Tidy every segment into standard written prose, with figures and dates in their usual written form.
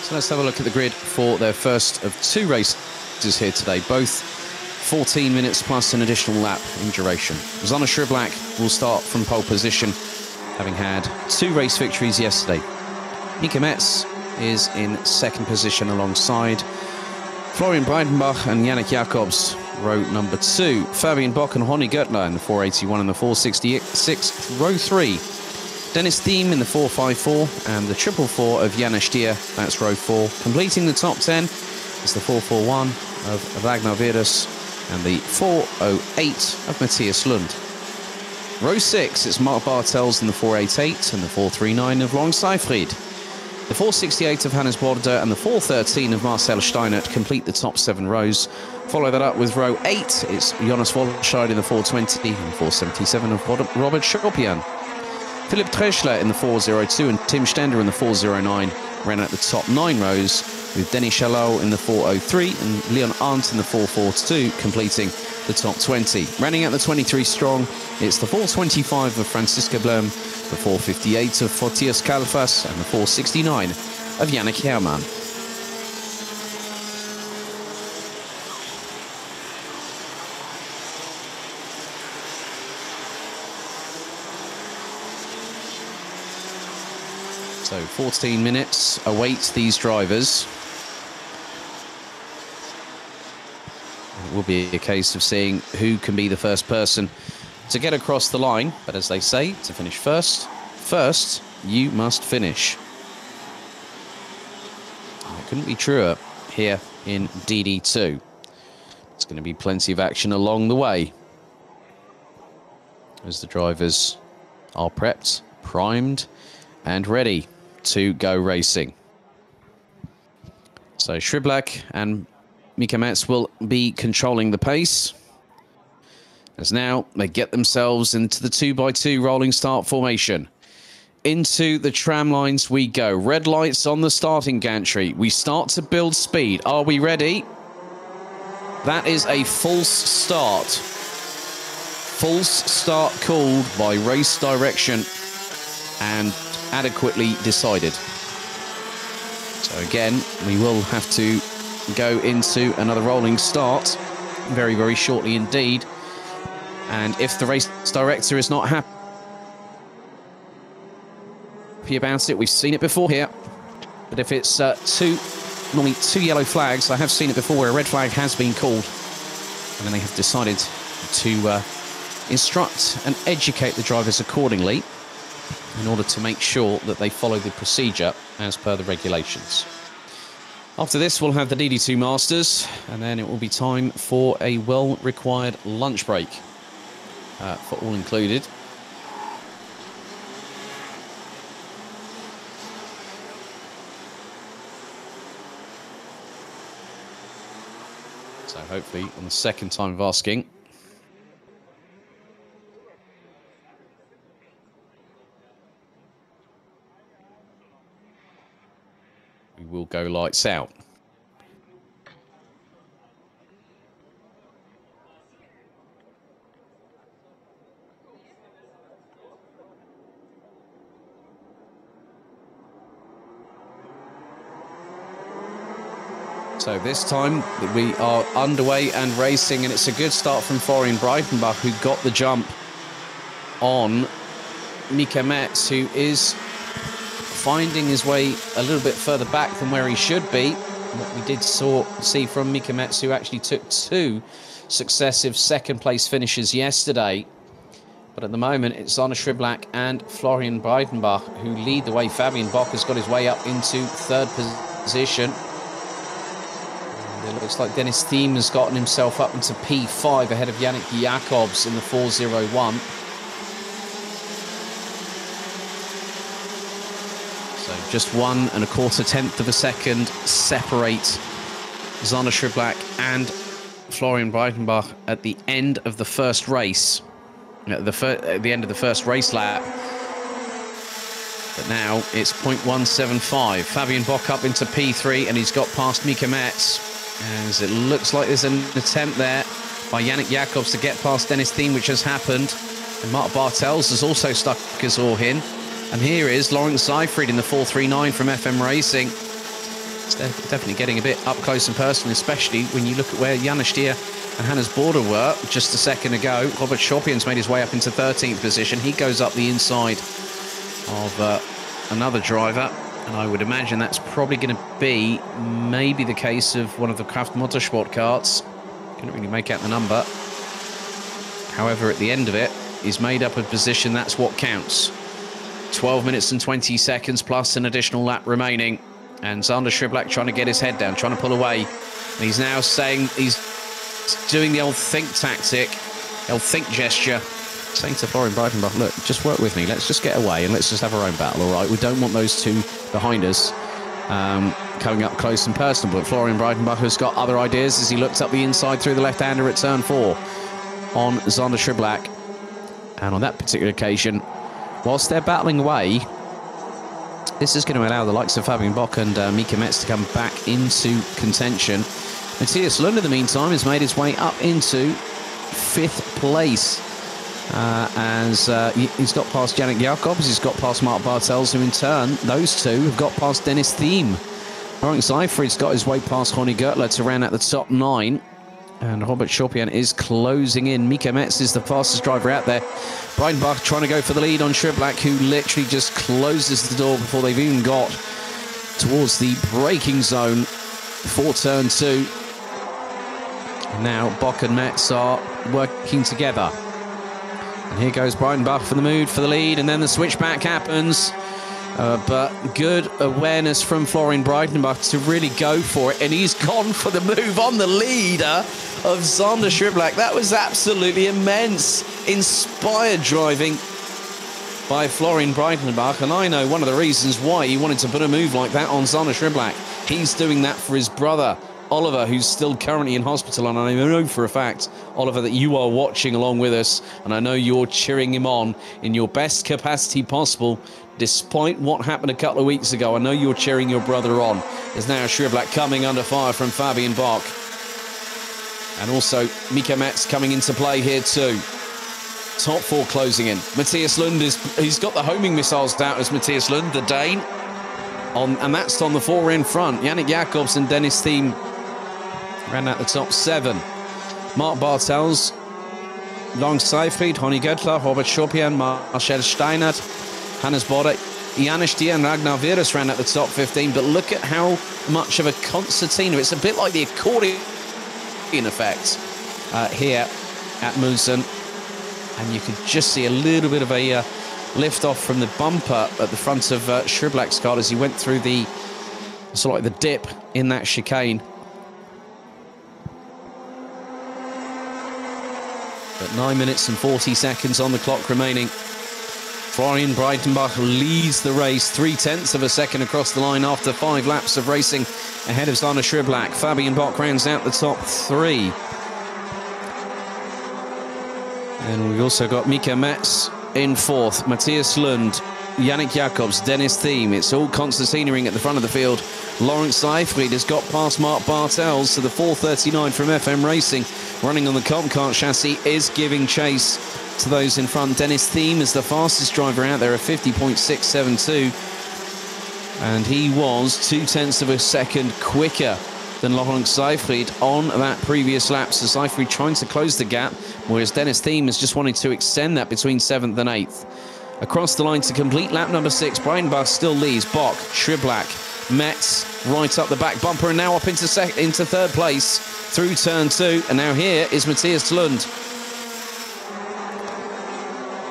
So let's have a look at the grid for their first of two races here today, both 14 minutes plus an additional lap in duration. Zana Sriblak will start from pole position, having had 2 race victories yesterday. Mika Metz is in second position alongside Florian Breidenbach and Yannick Jacobs, row number 2. Fabian Bock and Ronnie Göttler in the 481 and the 466, row 3. Dennis Thiem in the 454 and the 444 of Janis Stier, that's row 4. Completing the top 10 is the 441 of Ragnar Virus and the 408 of Matthias Lund. Row 6 is Mark Bartels in the 488 and the 439 of Long Seifried. The 468 of Hannes Borde and the 413 of Marcel Steinert complete the top 7 rows. Follow that up with row 8. It's Jonas Wolscheid in the 420 and 477 of Robert Schopian. Philipp Treschler in the 402 and Tim Stender in the 409 ran at the top 9 rows, with Denis Chalot in the 403 and Leon Arndt in the 442 completing the top 20. Running at the 23 strong, it's the 425 of Franziska Blum, the 458 of Fotios Kalfas and the 469 of Yannick Herrmann. So 14 minutes awaits these drivers. It will be a case of seeing who can be the first person to get across the line. But as they say, to finish first you must finish. And it couldn't be truer here in DD2. There's going to be plenty of action along the way as the drivers are prepped, primed and ready to go racing. So Sriblak and Mika Metz will be controlling the pace, as now they get themselves into the 2x2 rolling start formation. Into the tram lines we go. Red lights on the starting gantry. We start to build speed. Are we ready? That is a false start. False start called by race direction and adequately decided. So again, we will have to go into another rolling start very, very shortly indeed. And if the race director is not happy about it, we've seen it before here, but if it's normally two yellow flags, I have seen it before where a red flag has been called, and then they have decided to instruct and educate the drivers accordingly in order to make sure that they follow the procedure as per the regulations. After this, we'll have the DD2 Masters, and then it will be time for a well-required lunch break for all included. So hopefully on the second time of asking, we will go lights out. So this time we are underway and racing, and it's a good start from Florian Breitenbach, who got the jump on Mika Metz, who is finding his way a little bit further back than where he should be. What we did see from Mika Metz, who actually took 2 successive second-place finishes yesterday. But at the moment, it's Zana Sriblak and Florian Breitenbach who lead the way. Fabian Bock has got his way up into 3rd position. It looks like Dennis Thiem has gotten himself up into P5 ahead of Yannick Jacobs in the 401. So just 1 1/4 of a second separate Zana Sriblak and Florian Breitenbach at the end of the first race. At the end of the first race lap. But now it's 0.175. Fabian Bock up into P3, and he's got past Mika Metz. As it looks like there's an attempt there by Yannick Jacobs to get past Dennis Thiem, which has happened. And Mark Bartels has also stuck his oar in. And here is Lawrence Seifried in the 439 from FM Racing. It's definitely getting a bit up close and personal, especially when you look at where Janis Stier and Hannes Border were just a second ago. Robert Schopian's made his way up into 13th position. He goes up the inside of another driver, and I would imagine that's probably going to be maybe the case of one of the Kraft Motorsport carts. Couldn't really make out the number. However, at the end of it, he's made up a position. That's what counts. 12 minutes and 20 seconds plus an additional lap remaining. And Sander Schriblak trying to get his head down, trying to pull away. And he's now saying he's doing the old think tactic, the old think gesture, saying to Florian Breitenbach, look, just work with me. Let's just get away and let's just have our own battle, all right? We don't want those two behind us coming up close and personal. But Florian Breitenbach has got other ideas as he looks up the inside through the left-hander at turn 4 on Sander Schriblak. And on that particular occasion, whilst they're battling away, this is going to allow the likes of Fabian Bock and Mika Metz to come back into contention. Matthias Lund, in the meantime, has made his way up into 5th place. As he's got past Yannick Jacobs, he's got past Mark Bartels, who in turn, those two have got past Dennis Thiem. Lawrence Seifried's got his way past Ronny Gertler to round out the top 9. And Robert Schopian is closing in. Mika Metz is the fastest driver out there. Breitenbach trying to go for the lead on Schriblak, who literally just closes the door before they've even got towards the braking zone for turn 2. And now Bock and Metz are working together. And here goes Breitenbach for the mood, for the lead, and then the switchback happens. But good awareness from Florian Breitenbach to really go for it. And he's gone for the move on the leader of Sander Schriblak. That was absolutely immense. Inspired driving by Florian Breitenbach. And I know one of the reasons why he wanted to put a move like that on Sander Schriblak. He's doing that for his brother, Oliver, who's still currently in hospital. And I know for a fact, Oliver, that you are watching along with us. And I know you're cheering him on in your best capacity possible. Despite what happened a couple of weeks ago, I know you're cheering your brother on. There's now Schriblak coming under fire from Fabian Bock. And also Mika Metz coming into play here too. Top 4 closing in. Matthias Lund, he's got the homing missiles out as Matthias Lund, the Dane. And that's on the 4 in front. Yannick Jacobs and Dennis Thiem ran out the top 7. Mark Bartels, Lawrence Seifried, Ronny Gertler, Robert Schopian, Marcel Steinert, Hannes Border, Janis Stier and Ragnar Virus ran at the top 15, but look at how much of a concertina. It's a bit like the accordion effect here at Mülsen. And you could just see a little bit of a lift off from the bumper at the front of Schriblak's car as he went through the sort of like the dip in that chicane. But 9 minutes and 40 seconds on the clock remaining. Florian Breitenbach leads the race 0.3 of a second across the line after 5 laps of racing ahead of Sander Schriblak. Fabian Bock rounds out the top 3. And we've also got Mika Metz in 4th, Matthias Lund, Yannick Jacobs, Dennis Thiem. It's all concertinaing at the front of the field. Lawrence Seifried has got past Mark Bartels to the 4:39 from FM Racing. Running on the Comp-Kart chassis is giving chase to those in front. Dennis Thiem is the fastest driver out there at 50.672. And he was 0.2 of a second quicker than Lawrence Seifried on that previous lap. So Seifried trying to close the gap, whereas Dennis Thiem is just wanting to extend that between 7th and 8th. Across the line to complete lap number 6, Breitenbach still leads. Bock, Schriblak, Metz right up the back bumper, and now up into 3rd place through turn 2. And now here is Matthias Lund,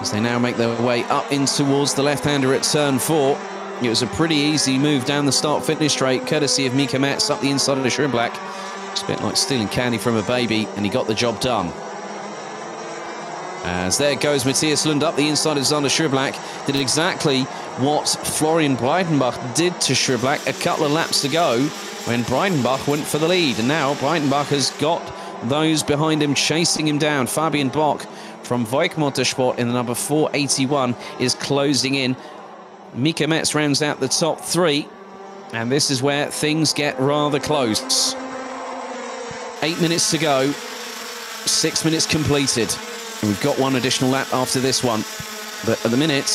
as they now make their way up in towards the left-hander at turn 4. It was a pretty easy move down the start-finish straight, courtesy of Mika Metz up the inside of the Schriblak. It's a bit like stealing candy from a baby, and he got the job done. As there goes Matthias Lund up the inside of Sander Schriblak. Did exactly what Florian Breitenbach did to Schriblak a couple of laps ago when Breitenbach went for the lead. And now Breitenbach has got those behind him chasing him down. Fabian Bock from Voigt Motorsport in the number 481 is closing in. Mika Metz rounds out the top 3. And this is where things get rather close. 8 minutes to go. 6 minutes completed. We've got one additional lap after this one. But at the minute,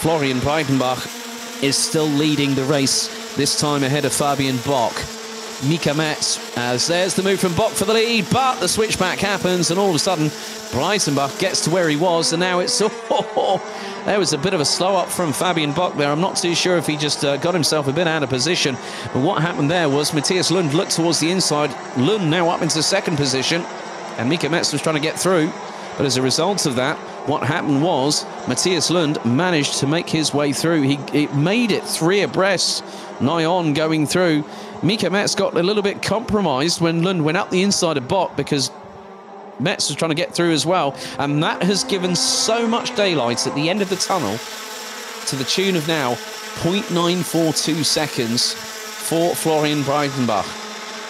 Florian Breitenbach is still leading the race this time ahead of Fabian Bock. Mika Metz, as there's the move from Bock for the lead, but the switchback happens, and all of a sudden, Breitenbach gets to where he was, and now it's... there was a bit of a slow up from Fabian Bock there. I'm not too sure if he just got himself a bit out of position, but what happened there was Matthias Lund looked towards the inside. Lund now up into second position, and Mika Metz was trying to get through, but as a result of that, what happened was Matthias Lund managed to make his way through. He made it 3 abreast, nigh on going through. Mika Metz got a little bit compromised when Lund went up the inside of Bock because Metz was trying to get through as well. And that has given so much daylight at the end of the tunnel to the tune of now 0.942 seconds for Florian Breitenbach.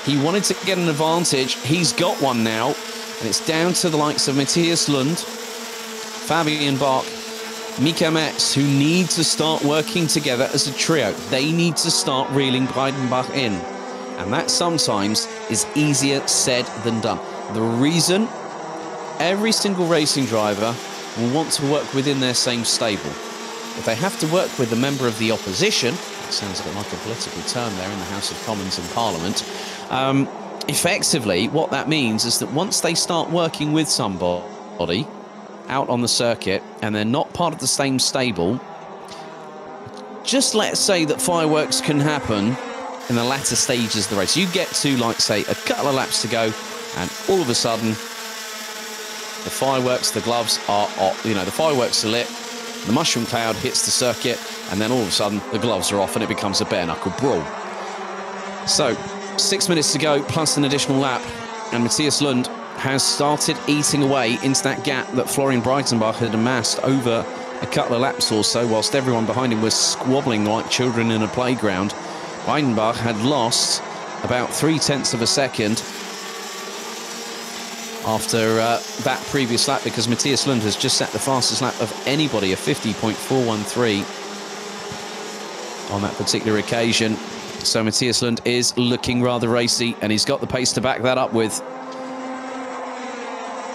He wanted to get an advantage. He's got one now. And it's down to the likes of Matthias Lund, Fabian Bock, Mika Metz, who need to start working together as a trio. They need to start reeling Breitenbach in. And that sometimes is easier said than done. The reason every single racing driver will want to work within their same stable. If they have to work with a member of the opposition, that sounds a bit like a political term there in the House of Commons and Parliament, effectively what that means is that once they start working with somebody out on the circuit and they're not part of the same stable, just let's say that fireworks can happen in the latter stages of the race. You get to, like, say, a couple of laps to go, and all of a sudden, the fireworks, the gloves are, the fireworks are lit, the mushroom cloud hits the circuit, and then all of a sudden, the gloves are off, and it becomes a bare-knuckle brawl. So, 6 minutes to go, plus an additional lap, and Matthias Lund has started eating away into that gap that Florian Breitenbach had amassed over a couple of laps or so, whilst everyone behind him was squabbling like children in a playground. Breitenbach had lost about 0.3 of a second after that previous lap, because Matthias Lund has just set the fastest lap of anybody, a 50.413 on that particular occasion. So Matthias Lund is looking rather racy, and he's got the pace to back that up with.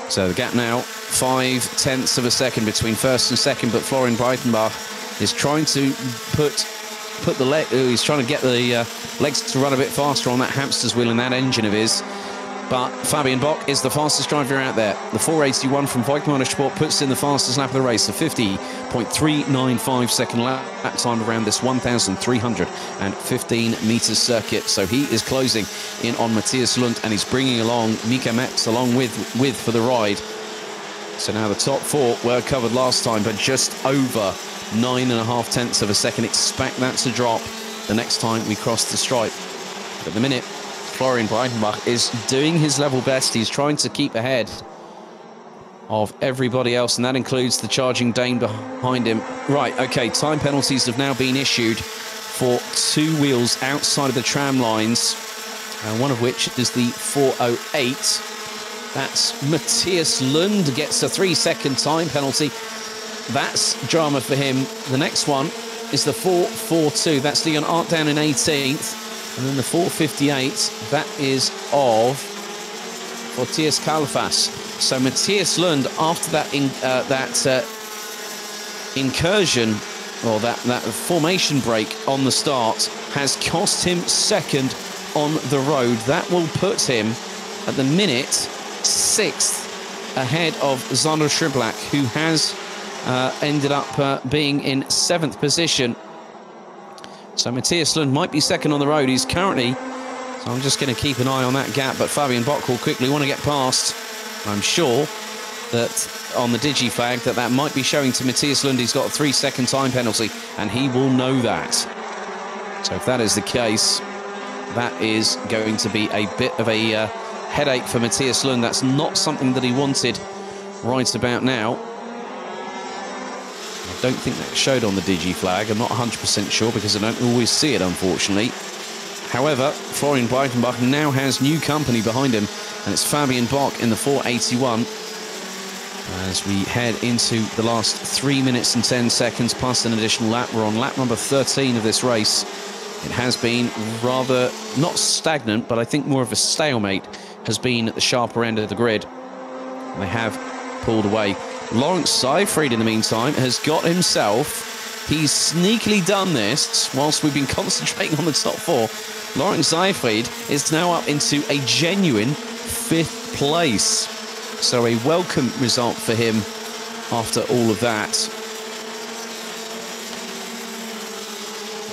So the gap now, 0.5 of a second between first and second, but Florian Breitenbach is trying to put the leg, he's trying to get the legs to run a bit faster on that hamster's wheel in that engine of his. But Fabian Bock is the fastest driver out there. The 481 from Voigt Motorsport puts in the fastest lap of the race, a 50.395 second lap time around this 1,315 metre circuit. So he is closing in on Matthias Lund, and he's bringing along Mika Metz along with for the ride. So now the top 4 were covered last time, but just over 9.5 of a second. Expect that to drop the next time we cross the stripe. But at the minute, Florian Breitenbach is doing his level best. He's trying to keep ahead of everybody else, and that includes the charging Dane behind him. Right, okay, time penalties have now been issued for 2 wheels outside of the tram lines, one of which is the 408. That's Matthias Lund gets a 3-second time penalty. That's drama for him. The next one is the 442. That's Leon Art down in 18th. And then the 458, that is of Matthias Kalfas. So Matthias Lund, after that incursion, or that formation break on the start, has cost him second on the road. That will put him, at the minute, 6th ahead of Zander Schriblak, who has ended up being in 7th position. So Matthias Lund might be second on the road. He's currently, so I'm just going to keep an eye on that gap, but Fabian Bock will quickly want to get past. I'm sure that on the DigiFlag that might be showing to Matthias Lund he's got a 3-second time penalty, and he will know that. So if that is the case, that is going to be a bit of a headache for Matthias Lund. That's not something that he wanted right about now. I don't think that showed on the DigiFlag. I'm not 100% sure because I don't always see it, unfortunately. However, Florian Breitenbach now has new company behind him, and it's Fabian Bock in the 481. As we head into the last 3 minutes and 10 seconds plus an additional lap. We're on lap number 13 of this race. It has been rather, not stagnant, but I think more of a stalemate has been at the sharper end of the grid. They have pulled away. Lawrence Seyfried, in the meantime, has got himself He's sneakily done this whilst we've been concentrating on the top four. Lawrence Seyfried is now up into a genuine 5th place. So a welcome result for him after all of that.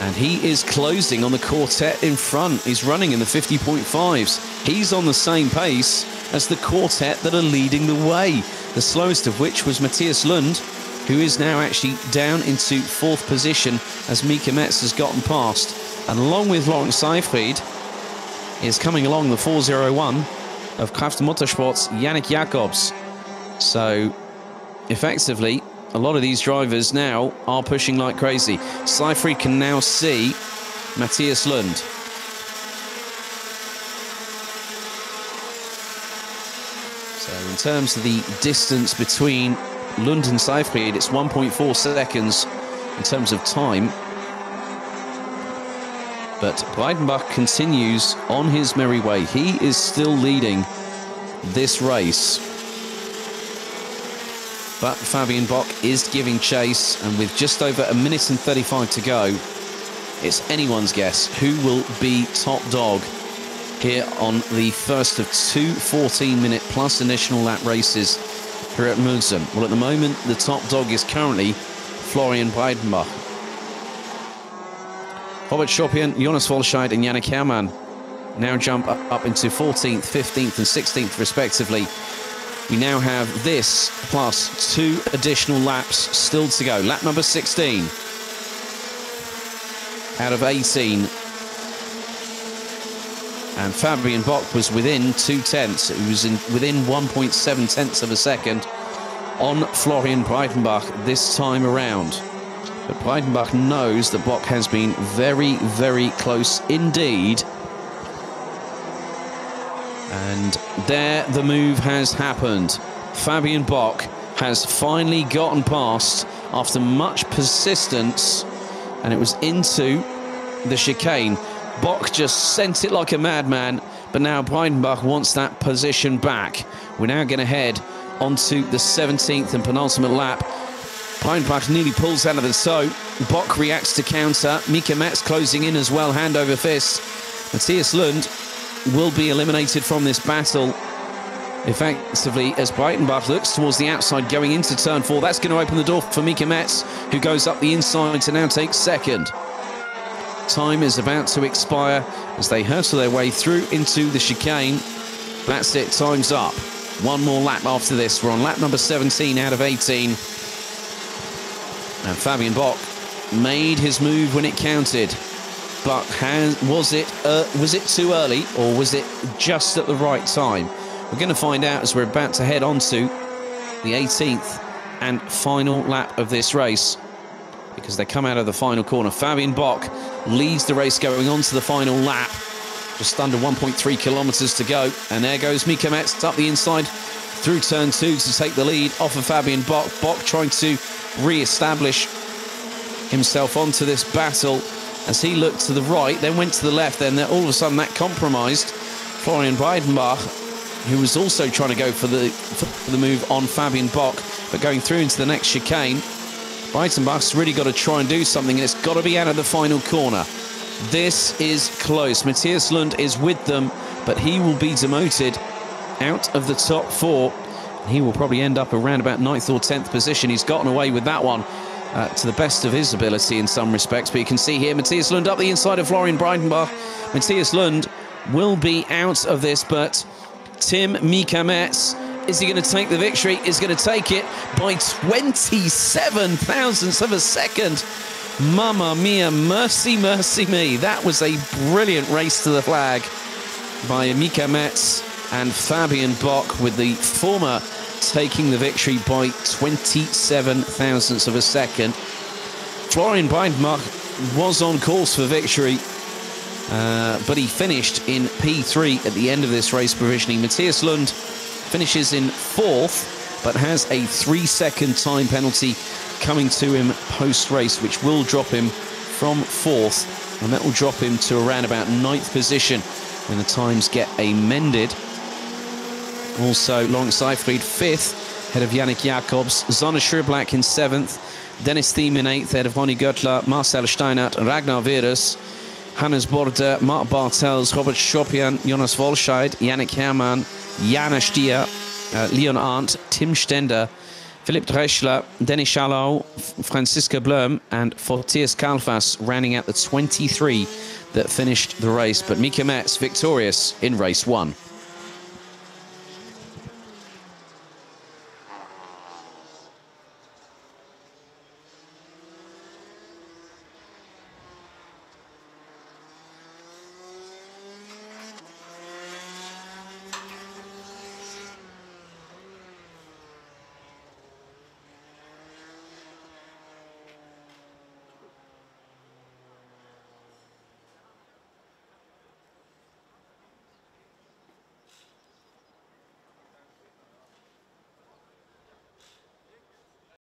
And he is closing on the quartet in front. He's running in the 50.5s. He's on the same pace as the quartet that are leading the way. The slowest of which was Matthias Lund, who is now actually down into 4th position as Mika Metz has gotten past. And along with Lawrence Seyfried is coming along the 401 of Kraft Motorsport's Yannick Jacobs. So effectively, a lot of these drivers now are pushing like crazy. Seyfried can now see Matthias Lund. So in terms of the distance between Lund and Seyfried, it's 1.4 seconds in terms of time. But Breidenbach continues on his merry way. He is still leading this race. But Fabian Bock is giving chase, and with just over 1 minute and 35 to go, it's anyone's guess who will be top dog here on the first of 2 14-minute plus additional lap races here at Mülsen. Well, at the moment, the top dog is currently Florian Breidenbach. Robert Schoppian, Jonas Volscheid and Yannick Herrmann now jump up into 14th, 15th and 16th respectively. We now have this plus 2 additional laps still to go. Lap number 16 out of 18. And Fabian Bock was within 2 tenths. He was within 1.7 tenths of a second on Florian Breidenbach this time around. But Breidenbach knows that Bock has been very, very close indeed. And there the move has happened. Fabian Bock has finally gotten past after much persistence, and it was into the chicane. Bock just sent it like a madman, but now Breidenbach wants that position back. We're now going to head onto the 17th and penultimate lap. Breidenbach nearly pulls out of the tow. Bock reacts to counter. Mika Metz closing in as well, hand over fist. Matthias Lund will be eliminated from this battle effectively as Breidenbach looks towards the outside going into turn 4. That's going to open the door for Mika Metz, who goes up the inside to now take second. Time is about to expire as they hurtle their way through into the chicane. That's it, time's up. One more lap after this. We're on lap number 17 out of 18. And Fabian Bock made his move when it counted. But was it too early, or was it just at the right time? We're going to find out as we're about to head on to the 18th and final lap of this race, because they come out of the final corner. Fabian Bock leads the race going on to the final lap. Just under 1.3 kilometers to go. And there goes Mika Metz up the inside through turn 2 to take the lead off of Fabian Bock. Bock trying to re-establish himself onto this battle as he looked to the right, then went to the left, then all of a sudden that compromised Florian Breidenbach, who was also trying to go for the move on Fabian Bock, but going through into the next chicane. Breidenbach's really got to try and do something, and it's got to be out of the final corner. This is close. Matthias Lund is with them, but he will be demoted out of the top 4. He will probably end up around about 9th or 10th position. He's gotten away with that one to the best of his ability in some respects. But you can see here Matthias Lund up the inside of Florian Breidenbach. Matthias Lund will be out of this, but Tim Mika Metz, is he going to take the victory? Is going to take it by 27 thousandths of a second. Mamma mia, mercy, mercy me. That was a brilliant race to the flag by Mika Metz and Fabian Bock, with the former taking the victory by 27 thousandths of a second. Florian Breidenbach was on course for victory, but he finished in P3 at the end of this race provisionally. Matthias Lund finishes in 4th, but has a 3-second time penalty coming to him post-race, which will drop him from 4th, and that will drop him to around about 9th position when the times get amended. Also, Lawrence Seyfried 5th, ahead of Yannick Jacobs. Zona Schriblak in 7th. Dennis Thiem in 8th, ahead of Ronnie Göttler, Marcel Steinert, Ragnar Virus, Hannes Border, Mark Bartels, Robert Schopian, Jonas Wolscheid, Yannick Herrmann, Jana Stier, Leon Arndt, Tim Stender, Philipp Dreschler, Dennis Schallau, Franziska Blum, and Fortius Kalfas rounding out the 23 that finished the race. But Mika Metz victorious in race 1.